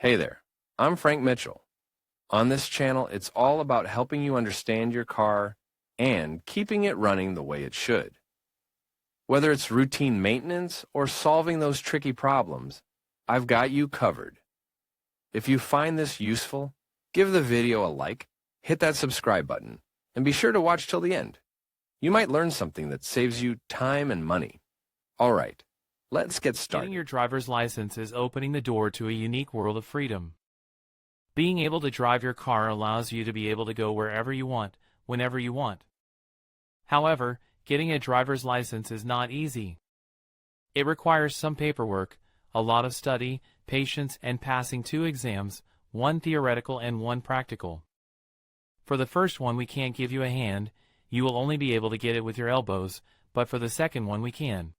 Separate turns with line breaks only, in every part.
Hey there, I'm Frank Mitchell. On this channel, it's all about helping you understand your car and keeping it running the way it should. Whether it's routine maintenance or solving those tricky problems, I've got you covered. If you find this useful, give the video a like, hit that subscribe button, and be sure to watch till the end. You might learn something that saves you time and money. All right, let's get started.
Getting your driver's license is opening the door to a unique world of freedom. Being able to drive your car allows you to be able to go wherever you want, whenever you want. However, getting a driver's license is not easy. It requires some paperwork, a lot of study, patience, and passing 2 exams, one theoretical and one practical. For the first one we can't give you a hand, you will only be able to get it with your elbows, but for the second one we can.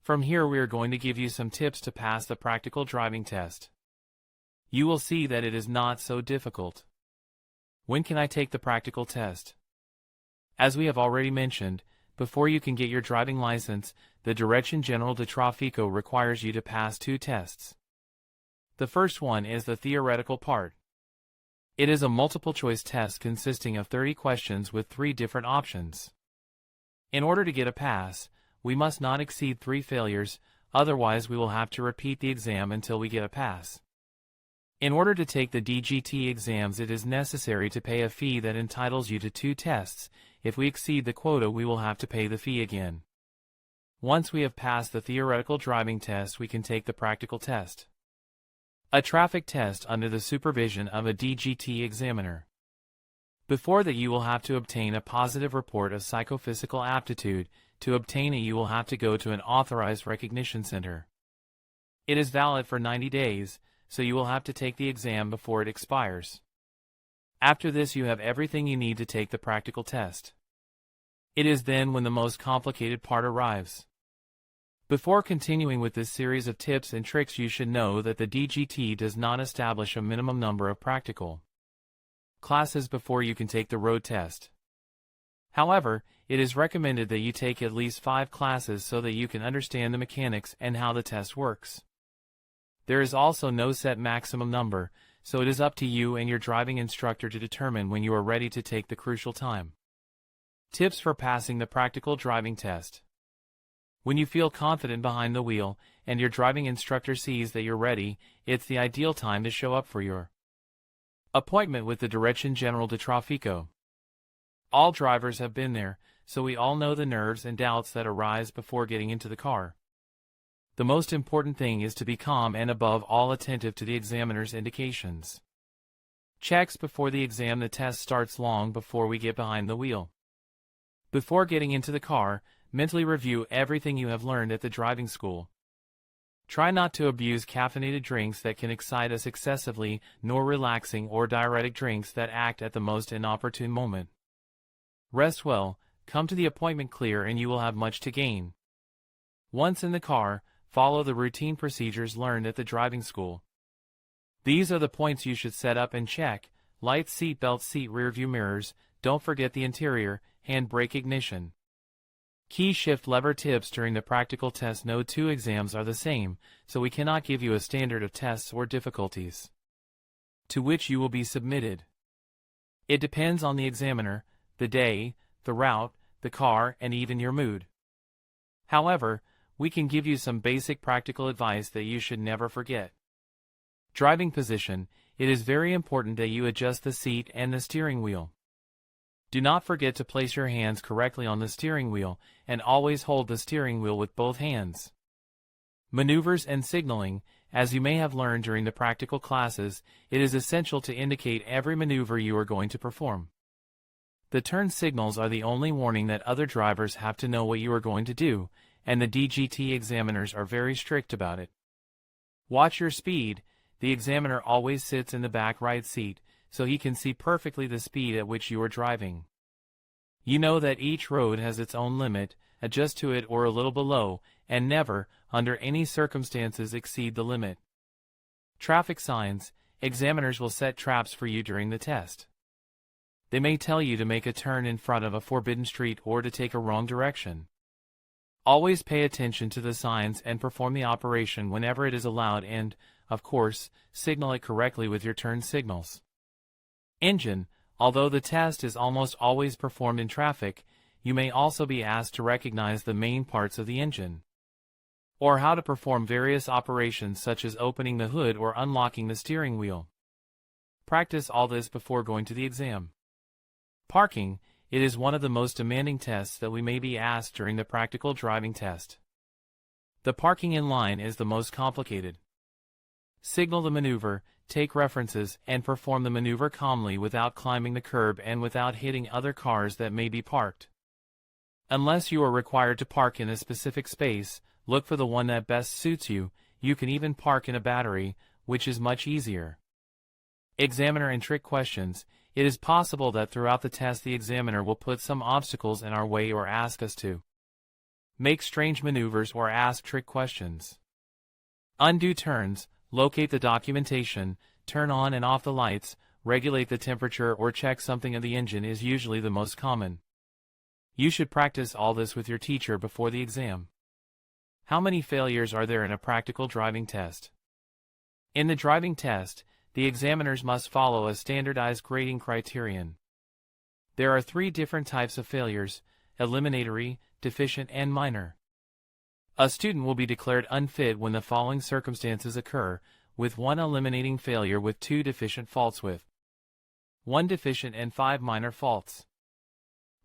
From here we are going to give you some tips to pass the practical driving test. You will see that it is not so difficult. When can I take the practical test? As we have already mentioned, before you can get your driving license, the Direction General de Tráfico requires you to pass 2 tests. The first one is the theoretical part. It is a multiple-choice test consisting of 30 questions with 3 different options. In order to get a pass, we must not exceed 3 failures, otherwise we will have to repeat the exam until we get a pass. In order to take the DGT exams, it is necessary to pay a fee that entitles you to 2 tests. If we exceed the quota, we will have to pay the fee again. Once we have passed the theoretical driving test, we can take the practical test. A traffic test under the supervision of a DGT examiner. Before that, you will have to obtain a positive report of psychophysical aptitude. To obtain it, you will have to go to an authorized recognition center. It is valid for 90 days, so you will have to take the exam before it expires. After this, you have everything you need to take the practical test. It is then when the most complicated part arrives. Before continuing with this series of tips and tricks, you should know that the DGT does not establish a minimum number of practical classes before you can take the road test. However, it is recommended that you take at least 5 classes so that you can understand the mechanics and how the test works. There is also no set maximum number, so it is up to you and your driving instructor to determine when you are ready to take the crucial time. Tips for passing the practical driving test. When you feel confident behind the wheel and your driving instructor sees that you're ready, it's the ideal time to show up for your appointment with the Direction General de Tráfico. All drivers have been there, so we all know the nerves and doubts that arise before getting into the car. The most important thing is to be calm and above all attentive to the examiner's indications. Checks before the exam. The test starts long before we get behind the wheel. Before getting into the car, mentally review everything you have learned at the driving school. Try not to abuse caffeinated drinks that can excite us excessively, nor relaxing or diuretic drinks that act at the most inopportune moment. Rest well, come to the appointment clear, and you will have much to gain. Once in the car, follow the routine procedures learned at the driving school. These are the points you should set up and check: lights, seat belts, seat rearview mirrors, don't forget the interior, handbrake, ignition. Key shift lever tips during the practical test. No 2 exams are the same, so we cannot give you a standard of tests or difficulties to which you will be submitted. It depends on the examiner, the day, the route, the car, and even your mood. However, we can give you some basic practical advice that you should never forget. Driving position. It is very important that you adjust the seat and the steering wheel. Do not forget to place your hands correctly on the steering wheel, and always hold the steering wheel with both hands. Maneuvers and signaling. As you may have learned during the practical classes, it is essential to indicate every maneuver you are going to perform. The turn signals are the only warning that other drivers have to know what you are going to do, and the DGT examiners are very strict about it. Watch your speed. The examiner always sits in the back right seat, so he can see perfectly the speed at which you are driving. You know that each road has its own limit. Adjust to it or a little below, and never, under any circumstances, exceed the limit. Traffic signs. Examiners will set traps for you during the test. They may tell you to make a turn in front of a forbidden street or to take a wrong direction. Always pay attention to the signs and perform the operation whenever it is allowed, and, of course, signal it correctly with your turn signals. Engine. Although the test is almost always performed in traffic, you may also be asked to recognize the main parts of the engine, or how to perform various operations such as opening the hood or unlocking the steering wheel. Practice all this before going to the exam. Parking. It is one of the most demanding tests that we may be asked during the practical driving test. The parking in line is the most complicated. Signal the maneuver, take references, and perform the maneuver calmly without climbing the curb and without hitting other cars that may be parked. Unless you are required to park in a specific space, look for the one that best suits you. You can even park in a battery, which is much easier. Examiner and trick questions. It is possible that throughout the test the examiner will put some obstacles in our way or ask us to make strange maneuvers or ask trick questions. Undo turns, locate the documentation, turn on and off the lights, regulate the temperature or check something of the engine is usually the most common. You should practice all this with your teacher before the exam. How many failures are there in a practical driving test? In the driving test, the examiners must follow a standardized grading criterion. There are 3 different types of failures: eliminatory, deficient, and minor. A student will be declared unfit when the following circumstances occur, with 1 eliminating failure with 2 deficient faults with 1 deficient and 5 minor faults.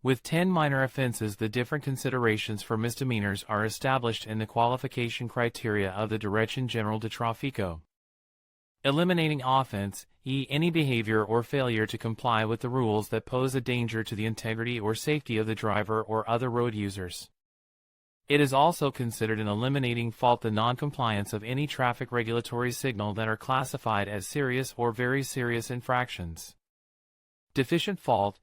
With 10 minor offenses, the different considerations for misdemeanors are established in the qualification criteria of the Dirección General de Tráfico. Eliminating offense, any behavior or failure to comply with the rules that pose a danger to the integrity or safety of the driver or other road users. It is also considered an eliminating fault the non-compliance of any traffic regulatory signal that are classified as serious or very serious infractions. Deficient fault,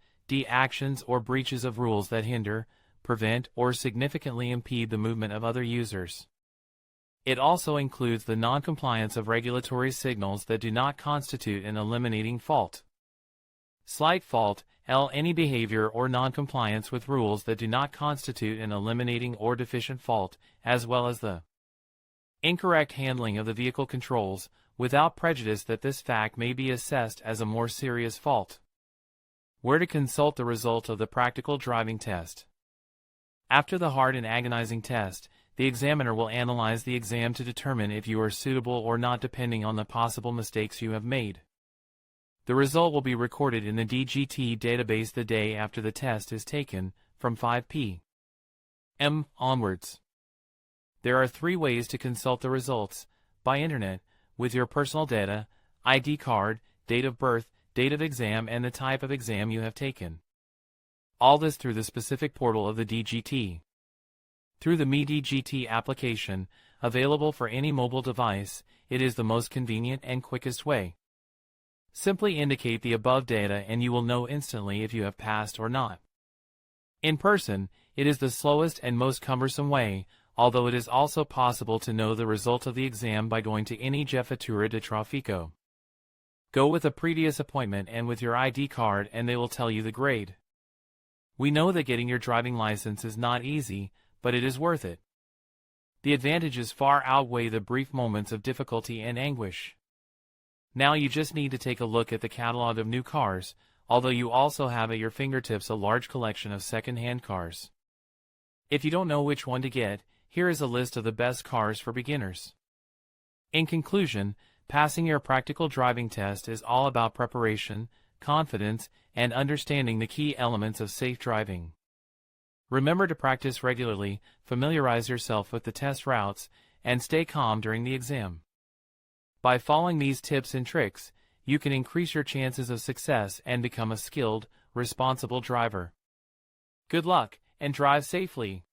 actions or breaches of rules that hinder, prevent, or significantly impede the movement of other users. It also includes the non-compliance of regulatory signals that do not constitute an eliminating fault. Slight fault, any behavior or non-compliance with rules that do not constitute an eliminating or deficient fault, as well as the incorrect handling of the vehicle controls, without prejudice that this fact may be assessed as a more serious fault. Where to consult the result of the practical driving test. After the hard and agonizing test, the examiner will analyze the exam to determine if you are suitable or not depending on the possible mistakes you have made. The result will be recorded in the DGT database the day after the test is taken, from 5 p.m. onwards. There are 3 ways to consult the results: by internet, with your personal data, ID card, date of birth, date of exam, and the type of exam you have taken. All this through the specific portal of the DGT. Through the MeDGT application, available for any mobile device, it is the most convenient and quickest way. Simply indicate the above data and you will know instantly if you have passed or not. In person, it is the slowest and most cumbersome way, although it is also possible to know the result of the exam by going to any Jefatura de Tráfico. Go with a previous appointment and with your ID card and they will tell you the grade. We know that getting your driving license is not easy, but it is worth it. The advantages far outweigh the brief moments of difficulty and anguish. Now you just need to take a look at the catalog of new cars, although you also have at your fingertips a large collection of second-hand cars. If you don't know which one to get, here is a list of the best cars for beginners. In conclusion, passing your practical driving test is all about preparation, confidence, and understanding the key elements of safe driving. Remember to practice regularly, familiarize yourself with the test routes, and stay calm during the exam. By following these tips and tricks, you can increase your chances of success and become a skilled, responsible driver. Good luck, and drive safely.